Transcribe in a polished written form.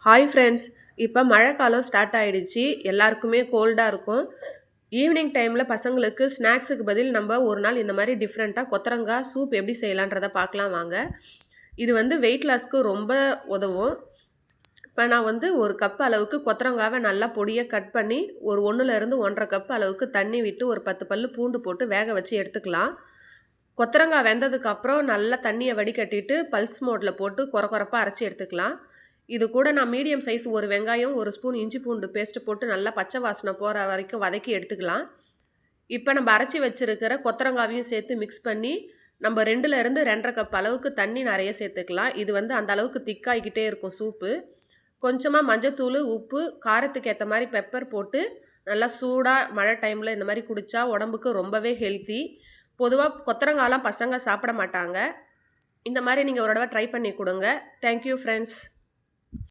Hi friends, இப்போ மழைக்காலம் start ஆகிடுச்சு. எல்லாருக்குமே கோல்டாக இருக்கும். ஈவினிங் டைமில் பசங்களுக்கு ஸ்நாக்ஸுக்கு பதில் நம்ம ஒரு நாள் இந்த மாதிரி டிஃப்ரெண்ட்டாக கொத்தரங்காய் சூப் எப்படி செய்யலான்றதை பார்க்கலாம் வாங்க. இது வெயிட் லாஸ்க்கு ரொம்ப உதவும். இப்போ நான் ஒரு கப் அளவுக்கு கொத்தரங்காவை நல்லா பொடியை கட் பண்ணி ஒரு 1லேருந்து 1.5 கப் அளவுக்கு தண்ணி விட்டு ஒரு 10 பல்லு பூண்டு போட்டு வேக வச்சு எடுத்துக்கலாம். கொத்தரங்காய் வெந்ததுக்கப்புறம் நல்லா தண்ணியை வடிகட்டிட்டு பல்ஸ் மோட்டில் போட்டு கொரப்பாக அரைச்சி எடுத்துக்கலாம். இது கூட நான் மீடியம் சைஸ் ஒரு வெங்காயம், 1 ஸ்பூன் இஞ்சி பூண்டு பேஸ்ட்டு போட்டு நல்லா பச்சை வாசனை போகிற வரைக்கும் வதக்கி எடுத்துக்கலாம். இப்போ நம்ம அரைச்சி வச்சுருக்கிற கொத்தரங்காவையும் சேர்த்து மிக்ஸ் பண்ணி நம்ம 2லேருந்து 2.5 கப் அளவுக்கு தண்ணி நிறைய சேர்த்துக்கலாம். இது அந்த அளவுக்கு திக்காகிக்கிட்டே இருக்கும் சூப்பு. கொஞ்சமாக மஞ்சத்தூள், உப்பு, காரத்துக்கு ஏற்ற மாதிரி பெப்பர் போட்டு நல்லா சூடாக மழை டைமில் இந்த மாதிரி குடித்தா உடம்புக்கு ரொம்பவே ஹெல்த்தி. பொதுவாக கொத்தரங்காயெலாம் பசங்க சாப்பிட மாட்டாங்க. இந்த மாதிரி நீங்கள் ஒரு தடவை ட்ரை பண்ணி கொடுங்க. Thank you friends.